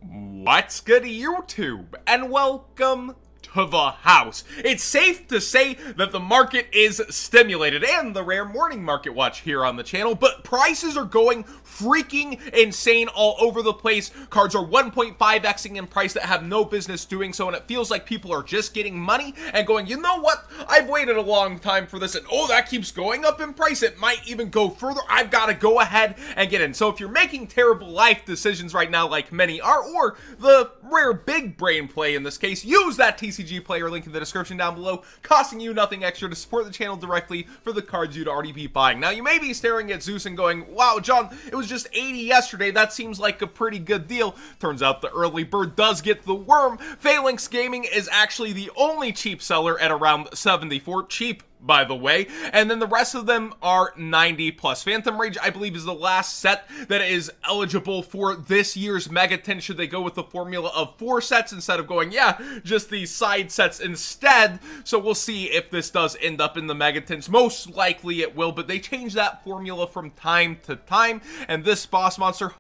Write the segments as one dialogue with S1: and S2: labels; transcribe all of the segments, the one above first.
S1: What's good, YouTube, and welcome to the house. It's safe to say that the market is stimulated, and the rare morning market watch here on the channel, but prices are going freaking insane all over the place. Cards are 1.5xing in price that have no business doing so, and it feels like people are just getting money and going, you know what, I've waited a long time for this, and oh, that keeps going up in price. It might even go further. I've got to go ahead and get in. So if you're making terrible life decisions right now, like many are, or the rare big brain play in this case, use that TCG player link in the description down below, costing you nothing extra to support the channel directly for the cards you'd already be buying. Now, you may be staring at Zeus and going, wow, John, it was just 80 yesterday. That seems like a pretty good deal. Turns out the early bird does get the worm. Phalanx Gaming is actually the only cheap seller at around 74. Cheap, by the way, and then the rest of them are 90 plus. Phantom Rage, I believe, is the last set that is eligible for this year's Megaton. Should they go with the formula of 4 sets instead of going, yeah, just these side sets instead? So we'll see if this does end up in the Megatons. Most likely it will, but they change that formula from time to time, and this boss monster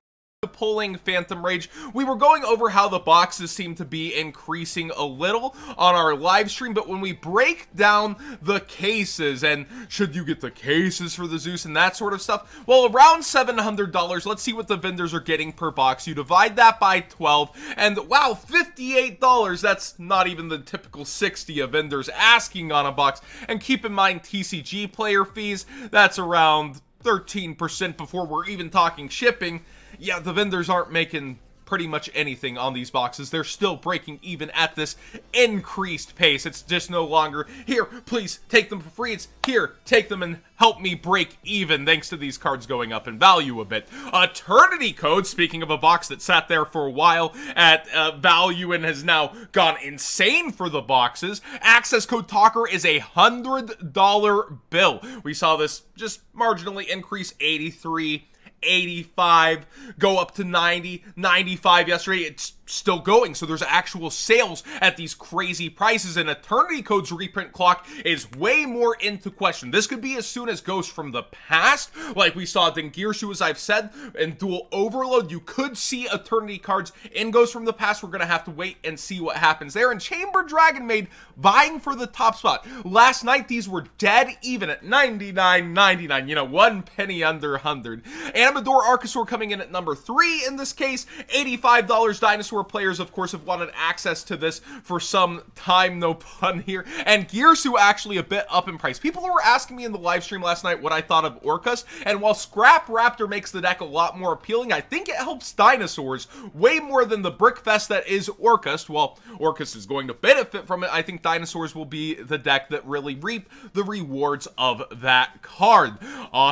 S1: pulling Phantom Rage. We were going over how the boxes seem to be increasing a little on our live stream, but when we break down the cases, and should you get the cases for the Zeus and that sort of stuff, well, around $700. Let's see what the vendors are getting per box. You divide that by 12, and wow, $58. That's not even the typical 60 of vendors asking on a box. And keep in mind, TCG player fees, that's around 13% before we're even talking shipping. Yeah, the vendors aren't making pretty much anything on these boxes. They're still breaking even at this increased pace. It's just no longer, here, please take them for free. It's here, take them and help me break even, thanks to these cards going up in value a bit. Eternity Code, speaking of a box that sat there for a while at value and has now gone insane for the boxes. Access Code Talker is a $100 bill. We saw this just marginally increase, 83, 85, go up to 90, 95 yesterday. It's still going, so there's actual sales at these crazy prices, and Eternity Code's reprint clock is way more into question. This could be as soon as Ghosts from the Past, like we saw Dengirsu, as I've said, and Dual Overload. You could see Eternity cards in Ghosts from the Past. We're gonna have to wait and see what happens there. And Chamber Dragon Maid vying for the top spot. Last night, these were dead even at $99.99, you know, 1 penny under 100. Amador Archosaur coming in at number 3 in this case, $85. Dinosaur players, of course, have wanted access to this for some time, no pun here. And Gearsu actually a bit up in price. People were asking me in the live stream last night what I thought of Orcus, and while Scrap Raptor makes the deck a lot more appealing, I think it helps dinosaurs way more than the brickfest that is Orcus. Well, Orcus is going to benefit from it. I think dinosaurs will be the deck that really reap the rewards of that card.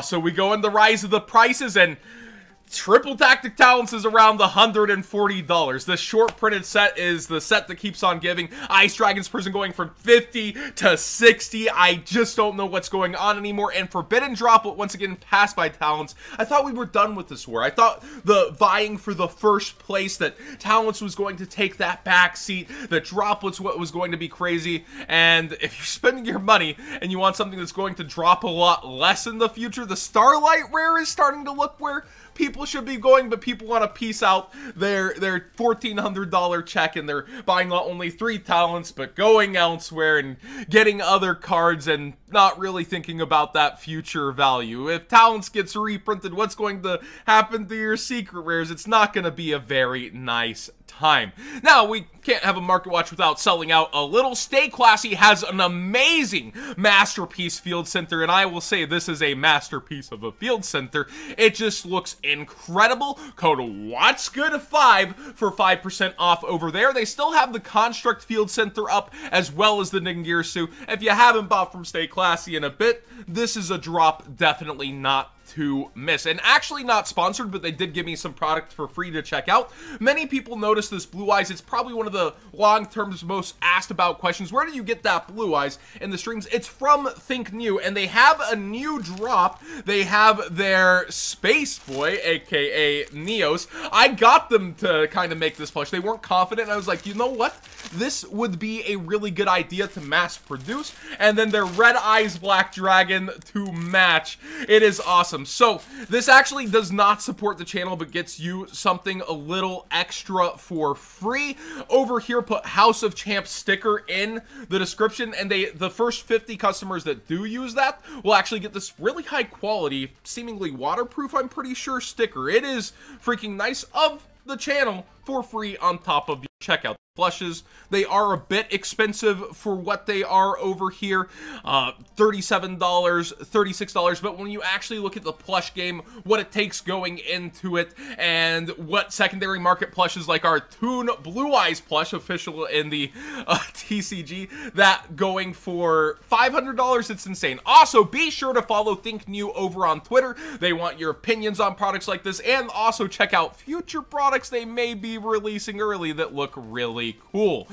S1: So we go in the rise of the prices, and Triple Tactic Talents is around the $140. The short printed set is the set that keeps on giving. Ice Dragon's Prison going from 50 to 60. I just don't know what's going on anymore. And Forbidden Droplet once again passed by Talents. I thought we were done with this war. I thought the vying for the first place, that Talents was going to take that back seat, that Droplets was going to be crazy. And if you're spending your money and you want something that's going to drop a lot less in the future, the Starlight Rare is starting to look where people should be going, but people want to piece out their $1,400 check, and they're buying not only 3 talents, but going elsewhere and getting other cards and not really thinking about that future value. If Talents gets reprinted, what's going to happen to your secret rares? It's not going to be a very nice time. Now, we can't have a market watch without selling out a little. Stay Classy has an amazing masterpiece field center, and I will say this is a masterpiece of a field center. It just looks incredible. Code What's Good 5 for 5% off over there. They still have the Construct Field Center up, as well as the Ningirsu. If you haven't bought from Stay Classy in a bit, this is a drop definitely not to miss. And actually not sponsored, but they did give me some product for free to check out. Many people notice this Blue Eyes. It's probably one of the long-term most asked about questions. Where do you get that Blue Eyes in the streams? It's from Think New, and they have a new drop. They have their Space Boy, aka Neos. I got them to kind of make this plush. They weren't confident, and I was like, you know what? This would be a really good idea to mass produce. And then their Red Eyes Black Dragon to match. It is awesome. awesome. So this actually does not support the channel, but gets you something a little extra for free. Over here, put House of Champs sticker in the description, and the first 50 customers that do use that will actually get this really high quality, seemingly waterproof, I'm pretty sure, sticker. It is freaking nice, of the channel, for free on top of your checkout. Plushes, they are a bit expensive for what they are over here, $37, $36, but when you actually look at the plush game, what it takes going into it, and what secondary market plushes like our Toon Blue Eyes plush, official in the TCG, that going for $500, it's insane. Also, be sure to follow Think New over on Twitter. They want your opinions on products like this, and also check out future products they may be releasing early that look really cool.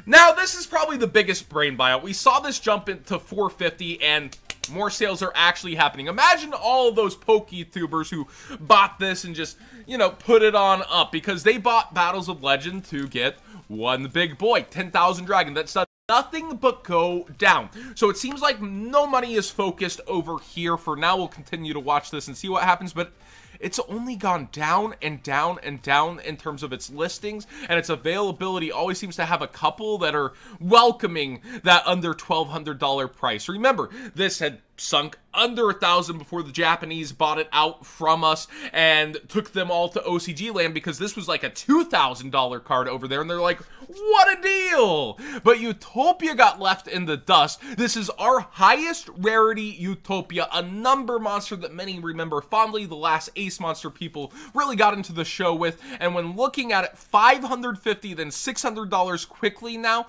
S1: Now, this is probably the biggest brain buyout. We saw this jump into 450, and more sales are actually happening. Imagine all of those PokeTubers who bought this and just, you know, put it on up, because they bought Battles of Legend to get one big boy, 10,000 Dragon. That's nothing but go down. So it seems like no money is focused over here for now. We'll continue to watch this and see what happens, but it's only gone down and down and down in terms of its listings, and its availability always seems to have a couple that are welcoming that under $1,200 price. Remember, this had sunk under 1,000 before the Japanese bought it out from us and took them all to OCG land, because this was like a $2,000 card over there, and they're like, what a deal! But Utopia got left in the dust. This is our highest rarity Utopia, a number monster that many remember fondly, the last Ace monster people really got into the show with, and when looking at it, $550, then $600 quickly now.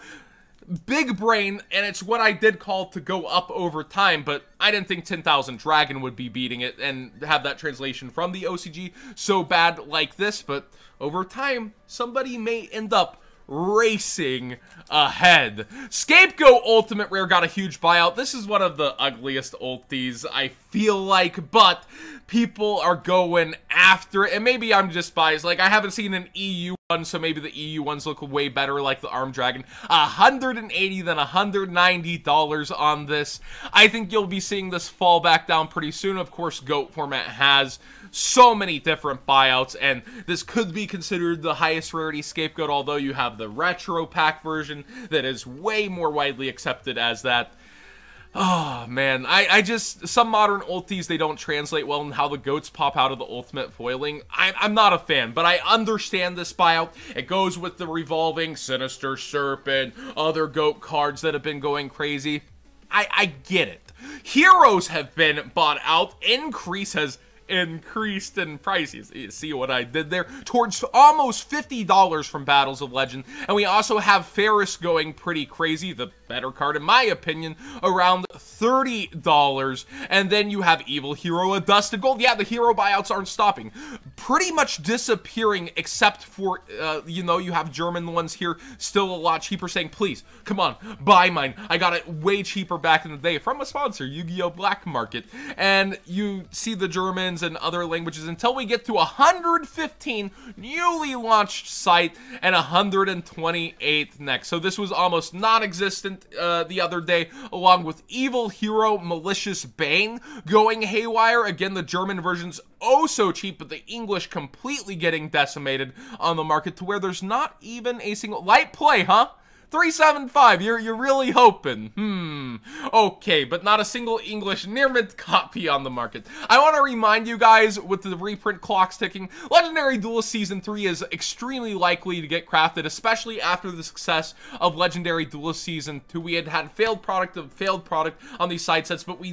S1: Big brain, and it's what I did call to go up over time, but I didn't think 10,000 Dragon would be beating it and have that translation from the OCG so bad like this, but over time, somebody may end up racing ahead. Scapegoat Ultimate Rare got a huge buyout. This is one of the ugliest ultis, I feel like, but people are going after it, and maybe I'm just biased. Like, I haven't seen an EU one, so maybe the EU ones look way better, like the Armed Dragon. $180 than $190 on this. I think you'll be seeing this fall back down pretty soon. Of course, GOAT format has so many different buyouts, and this could be considered the highest rarity Scapegoat, although you have the retro pack version that is way more widely accepted as that. Oh, man, I just, some modern ultis, they don't translate well, and how the goats pop out of the ultimate foiling. I'm not a fan, but I understand this buyout. It goes with the revolving Sinister Serpent, other goat cards that have been going crazy. I get it. Heroes have been bought out. Increase has increased in price. You see what I did there? Towards almost $50 from Battles of Legend. And we also have Ferris going pretty crazy, the better card in my opinion, around $30. And then you have Evil Hero, a Dust of Gold. Yeah, the hero buyouts aren't stopping. Pretty much disappearing, except for, you know, you have German ones here still a lot cheaper, saying, please, come on, buy mine. I got it way cheaper back in the day from a sponsor, Yu-Gi-Oh! Black Market. And you see the Germans and other languages until we get to 115 newly launched site and 128th next. So this was almost non-existent the other day, along with Evil Hero Malicious Bane going haywire. Again, the German version's oh so cheap, but the English completely getting decimated on the market to where there's not even a single light play, huh? 375, you're really hoping. Okay, but not a single English near mint copy on the market. I want to remind you guys, with the reprint clocks ticking, Legendary Duelist Season 3 is extremely likely to get crafted, especially after the success of Legendary Duelist Season 2. We had failed product on these side sets, but we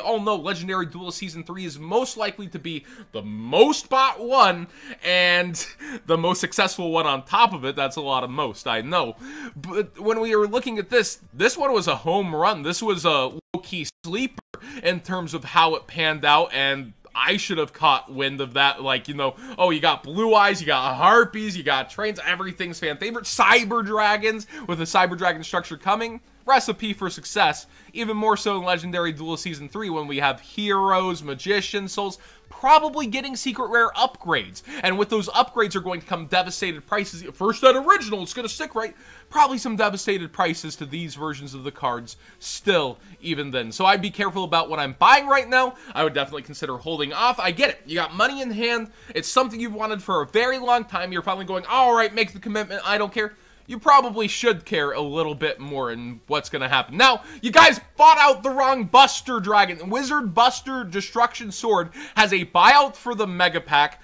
S1: all know Legendary Duelist Season 3 is most likely to be the most bought one, and the most successful one on top of it. That's a lot of most, I know. But when we were looking at this one was a home run. This was a low-key sleeper in terms of how it panned out, and I should have caught wind of that. Like, you know, oh, you got Blue Eyes, you got Harpies, you got Trains, everything's fan favorite. Cyber Dragons, with the Cyber Dragon structure coming. recipe for success. Even more so in Legendary Duel Season 3 when we have Heroes, Magician, Souls, probably getting secret rare upgrades. And with those upgrades are going to come devastated prices. First that original, it's going to stick, right? Probably some devastated prices to these versions of the cards still, even then. So I'd be careful about what I'm buying right now. I would definitely consider holding off. I get it. You got money in hand. It's something you've wanted for a very long time. You're finally going, all right, make the commitment. I don't care. You probably should care a little bit more in what's going to happen. Now, you guys bought out the wrong Buster Dragon. Wizard Buster Destruction Sword has a buyout for the Mega Pack.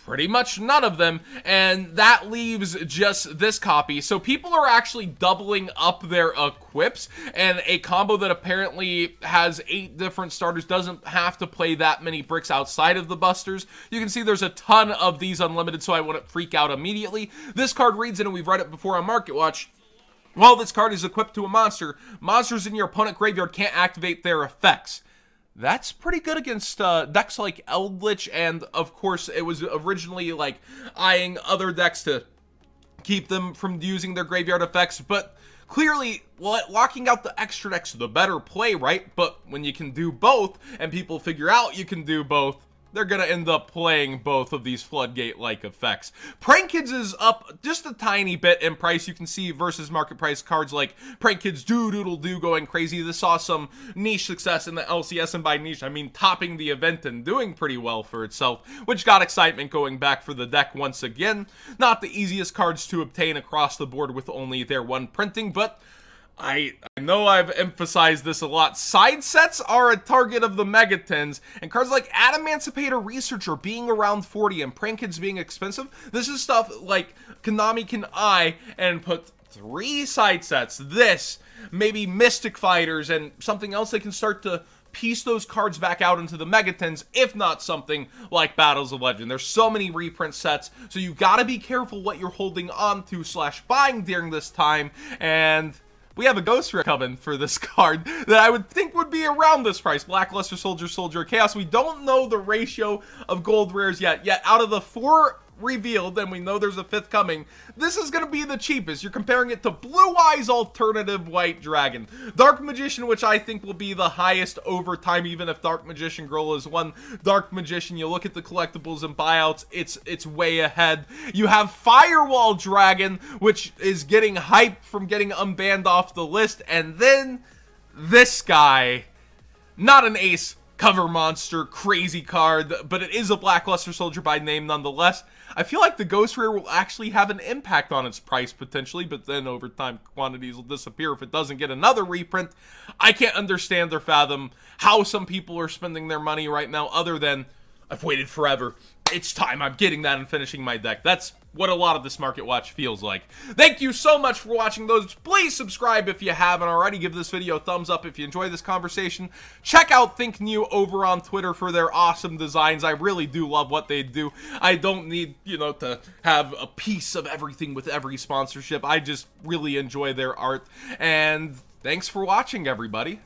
S1: Pretty much none of them, and that leaves just this copy. So people are actually doubling up their equips, and a combo that apparently has 8 different starters doesn't have to play that many bricks outside of the busters. You can see there's a ton of these unlimited, so I wouldn't freak out immediately. This card reads, and we've read it before on Market Watch, while this card is equipped to a monster, monsters in your opponent graveyard can't activate their effects. That's pretty good against decks like Eldritch, and of course it was originally like eyeing other decks to keep them from using their graveyard effects, but clearly locking out the extra decks is the better play, right? But when you can do both and people figure out you can do both, they're going to end up playing both of these floodgate-like effects. Prank Kids is up just a tiny bit in price. You can see versus market price cards like Prank Kids Doodle-Doo going crazy. This saw some niche success in the LCS, and by niche, I mean topping the event and doing pretty well for itself, which got excitement going back for the deck once again. Not the easiest cards to obtain across the board with only their one printing, but I know I've emphasized this a lot. Side sets are a target of the Megatons, and cards like Adamancipator Researcher being around 40 and Prank Kids being expensive, this is stuff like Konami can eye and put 3 side sets, this, maybe Mystic Fighters, and something else they can start to piece those cards back out into the Megatons, if not something like Battles of Legend. There's so many reprint sets, so you gotta be careful what you're holding on to / buying during this time, and we have a Ghost Rare coming for this card that I would think would be around this price. Blackluster Soldier, Soldier of Chaos. We don't know the ratio of gold rares yet. Yet out of the 4 revealed, and we know there's a 5th coming, this is going to be the cheapest. You're comparing it to Blue Eyes Alternative White Dragon. Dark Magician, which I think will be the highest over time, even if Dark Magician Girl is one. Dark Magician, you look at the collectibles and buyouts, it's way ahead. You have Firewall Dragon, which is getting hyped from getting unbanned off the list, and then this guy, not an ace, cover monster, crazy card, but it is a Blackluster Soldier by name nonetheless. I feel like the Ghost Rare will actually have an impact on its price potentially, but then over time quantities will disappear if it doesn't get another reprint. I can't understand or fathom how some people are spending their money right now other than, I've waited forever. It's time. I'm getting that and finishing my deck. That's what a lot of this Market Watch feels like. Thank you so much for watching those. Please subscribe if you haven't already. Give this video a thumbs up if you enjoy this conversation. Check out Think New over on Twitter for their awesome designs. I really do love what they do. I don't need, you know, to have a piece of everything with every sponsorship. I just really enjoy their art. And thanks for watching, everybody.